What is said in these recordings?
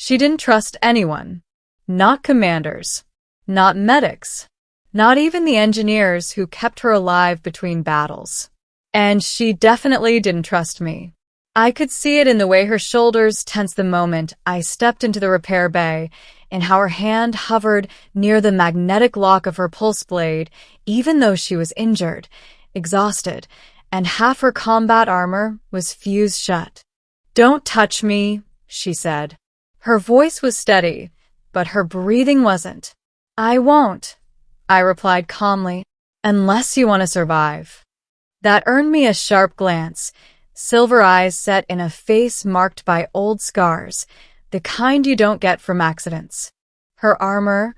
She didn't trust anyone. Not commanders. Not medics. Not even the engineers who kept her alive between battles. And she definitely didn't trust me. I could see it in the way her shoulders tensed the moment I stepped into the repair bay, and how her hand hovered near the magnetic lock of her pulse blade, even though she was injured, exhausted, and half her combat armor was fused shut. "Don't touch me," she said. Her voice was steady, but her breathing wasn't. "I won't," I replied calmly, "unless you want to survive." That earned me a sharp glance, silver eyes set in a face marked by old scars, the kind you don't get from accidents. Her armor,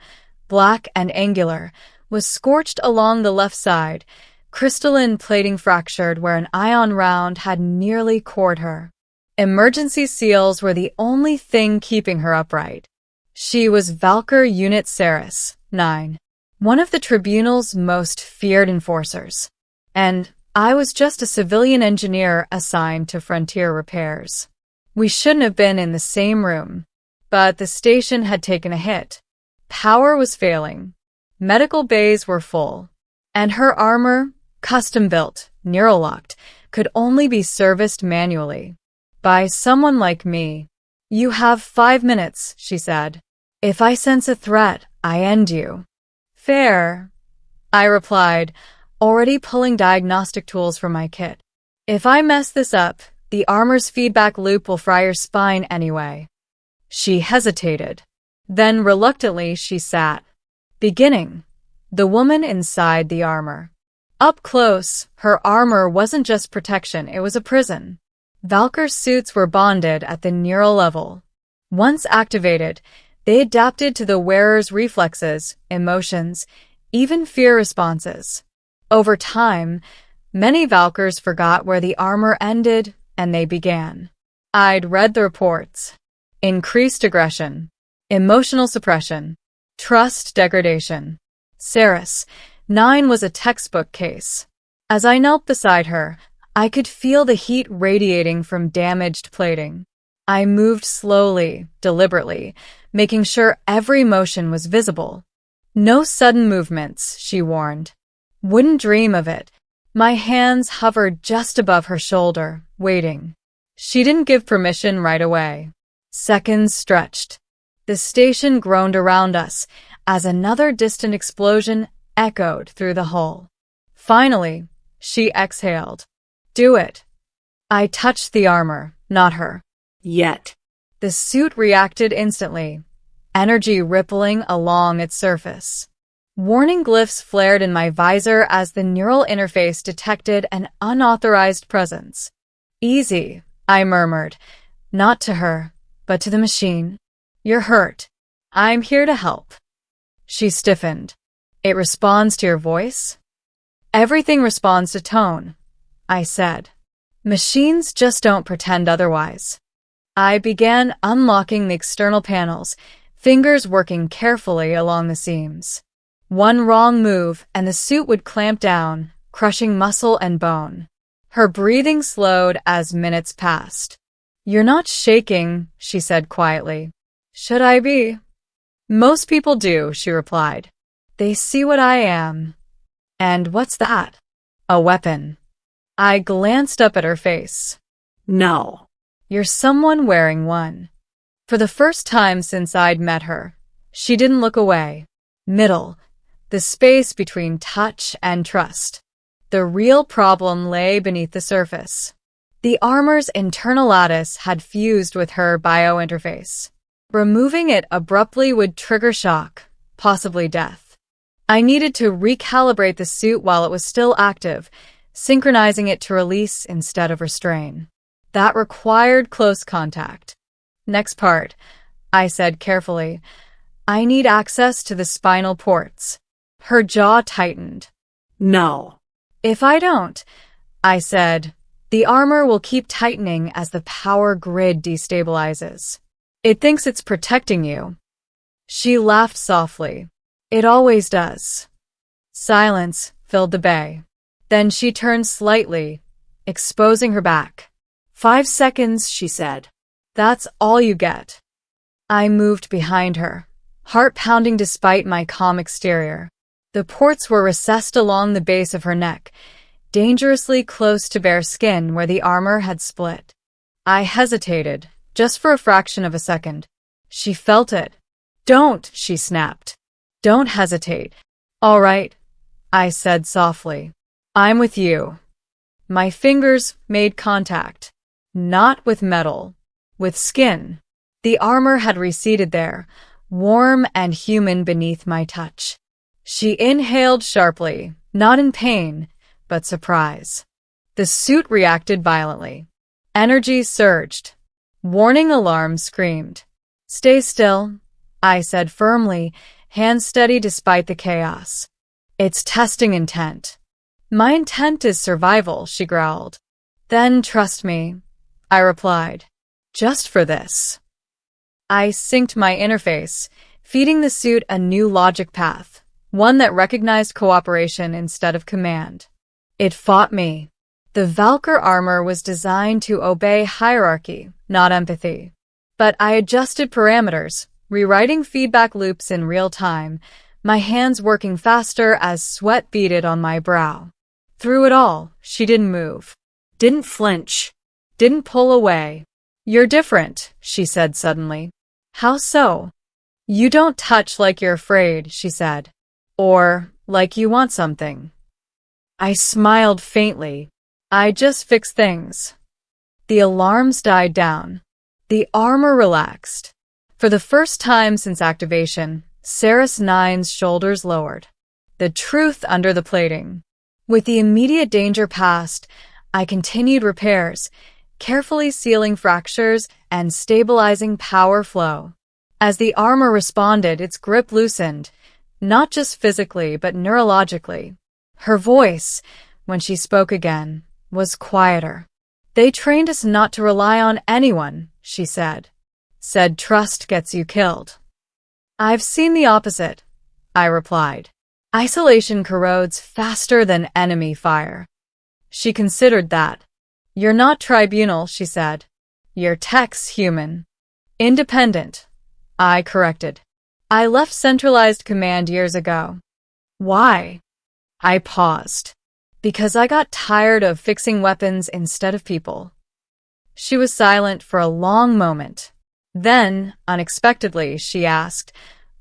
black and angular, was scorched along the left side, crystalline plating fractured where an ion round had nearly cored her. Emergency seals were the only thing keeping her upright. She was Valkyr Unit Ceres, 9, one of the Tribunal's most feared enforcers. And I was just a civilian engineer assigned to frontier repairs. We shouldn't have been in the same room, but the station had taken a hit. Power was failing. Medical bays were full. And her armor, custom-built, neural-locked, could only be serviced manually. By someone like me. "You have 5 minutes," she said. "If I sense a threat, I end you." "Fair," I replied, already pulling diagnostic tools from my kit. "If I mess this up, the armor's feedback loop will fry your spine anyway." She hesitated. Then reluctantly she sat. Beginning. The woman inside the armor. Up close, her armor wasn't just protection, it was a prison. Valkyr suits were bonded at the neural level. Once activated, they adapted to the wearer's reflexes, emotions, even fear responses. Over time, many Valkyrs forgot where the armor ended and they began. I'd read the reports. Increased aggression, emotional suppression, trust degradation. Ceres, 9 was a textbook case. As I knelt beside her, I could feel the heat radiating from damaged plating. I moved slowly, deliberately, making sure every motion was visible. "No sudden movements," she warned. "Wouldn't dream of it." My hands hovered just above her shoulder, waiting. She didn't give permission right away. Seconds stretched. The station groaned around us as another distant explosion echoed through the hull. Finally, she exhaled. "Do it." I touched the armor, not her. Yet. The suit reacted instantly, energy rippling along its surface. Warning glyphs flared in my visor as the neural interface detected an unauthorized presence. "Easy," I murmured, not to her, but to the machine. "You're hurt. I'm here to help." She stiffened. "It responds to your voice?" "Everything responds to tone," I said. "Machines just don't pretend otherwise." I began unlocking the external panels, fingers working carefully along the seams. One wrong move and the suit would clamp down, crushing muscle and bone. Her breathing slowed as minutes passed. "You're not shaking," she said quietly. "Should I be?" "Most people do," she replied. "They see what I am." "And what's that?" "A weapon." I glanced up at her face. "No. You're someone wearing one." For the first time since I'd met her, she didn't look away. Middle. The space between touch and trust. The real problem lay beneath the surface. The armor's internal lattice had fused with her biointerface. Removing it abruptly would trigger shock, possibly death. I needed to recalibrate the suit while it was still active, synchronizing it to release instead of restrain. That required close contact. "Next part," I said carefully. "I need access to the spinal ports." Her jaw tightened. "No." "If I don't," I said, "the armor will keep tightening as the power grid destabilizes. It thinks it's protecting you." She laughed softly. "It always does." Silence filled the bay. Then she turned slightly, exposing her back. 5 seconds, she said. "That's all you get." I moved behind her, heart pounding despite my calm exterior. The ports were recessed along the base of her neck, dangerously close to bare skin where the armor had split. I hesitated, just for a fraction of a second. She felt it. "Don't," she snapped. "Don't hesitate." "All right," I said softly. "I'm with you." My fingers made contact. Not with metal, with skin. The armor had receded there, warm and human beneath my touch. She inhaled sharply, not in pain, but surprise. The suit reacted violently. Energy surged. Warning alarms screamed. "Stay still," I said firmly, hands steady despite the chaos. "It's testing intent." "My intent is survival," she growled. "Then trust me," I replied. "Just for this." I synced my interface, feeding the suit a new logic path, one that recognized cooperation instead of command. It fought me. The Valkyr armor was designed to obey hierarchy, not empathy. But I adjusted parameters, rewriting feedback loops in real time, my hands working faster as sweat beaded on my brow. Through it all, she didn't move, didn't flinch, didn't pull away. "You're different," she said suddenly. "How so?" "You don't touch like you're afraid," she said. "Or like you want something." I smiled faintly. "I just fix things." The alarms died down. The armor relaxed. For the first time since activation, Ceres 9's shoulders lowered. The truth under the plating. With the immediate danger past, I continued repairs, carefully sealing fractures and stabilizing power flow. As the armor responded, its grip loosened, not just physically but neurologically. Her voice, when she spoke again, was quieter. "They trained us not to rely on anyone," she said. "Said trust gets you killed." "I've seen the opposite," I replied. "Isolation corrodes faster than enemy fire." She considered that. "You're not tribunal," she said. "You're tech's human." "Independent," I corrected. "I left centralized command years ago." "Why?" I paused. "Because I got tired of fixing weapons instead of people." She was silent for a long moment. Then, unexpectedly, she asked,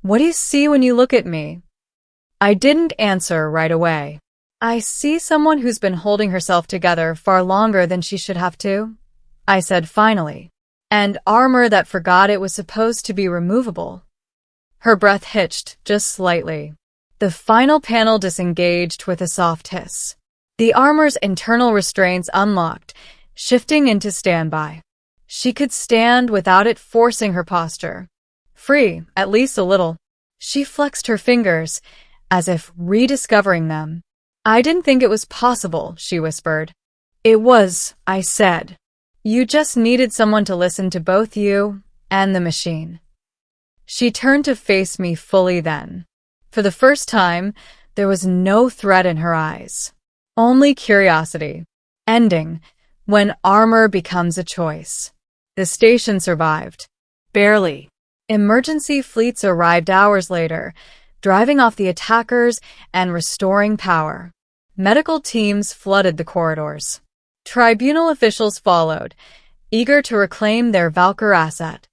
"What do you see when you look at me?" I didn't answer right away. "I see someone who's been holding herself together far longer than she should have to," I said finally. "And armor that forgot it was supposed to be removable." Her breath hitched just slightly. The final panel disengaged with a soft hiss. The armor's internal restraints unlocked, shifting into standby. She could stand without it forcing her posture. Free, at least a little. She flexed her fingers, as if rediscovering them. "I didn't think it was possible," she whispered. "It was," I said. "You just needed someone to listen to both you and the machine." She turned to face me fully then. For the first time, there was no threat in her eyes. Only curiosity. Ending, when armor becomes a choice. The station survived. Barely. Emergency fleets arrived hours later, driving off the attackers and restoring power. Medical teams flooded the corridors. Tribunal officials followed, eager to reclaim their Valkyr asset.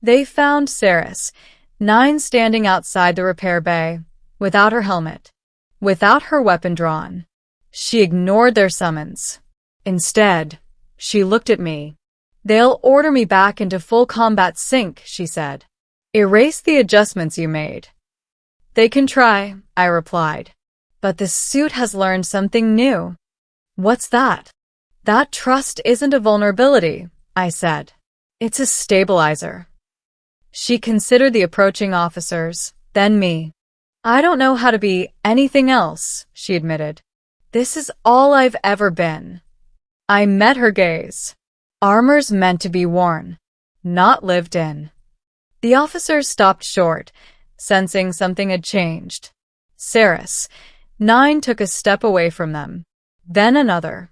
They found Ceres, 9 standing outside the repair bay, without her helmet, without her weapon drawn. She ignored their summons. Instead, she looked at me. "They'll order me back into full combat sync," she said. "Erase the adjustments you made." "They can try," I replied. "But the suit has learned something new." "What's that?" "That trust isn't a vulnerability," I said. "It's a stabilizer." She considered the approaching officers, then me. "I don't know how to be anything else," she admitted. "This is all I've ever been." I met her gaze. Armor's meant to be worn, not lived in. The officers stopped short, sensing something had changed. Ceres, 9 took a step away from them, then another.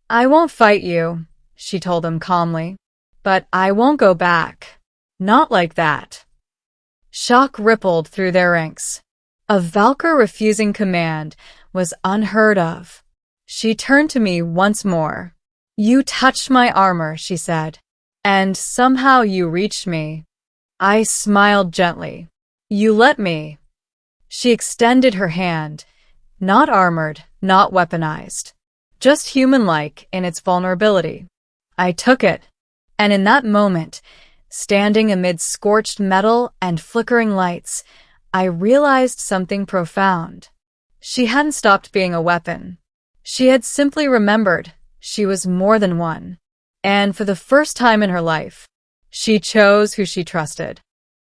"I won't fight you," she told them calmly. "But I won't go back. Not like that." Shock rippled through their ranks. A Valkyr refusing command was unheard of. She turned to me once more. "You touched my armor," she said, "and somehow you reached me." I smiled gently. "You let me." She extended her hand, not armored, not weaponized, just human-like in its vulnerability. I took it, and in that moment, standing amid scorched metal and flickering lights, I realized something profound. She hadn't stopped being a weapon. She had simply remembered she was more than one. And for the first time in her life, she chose who she trusted.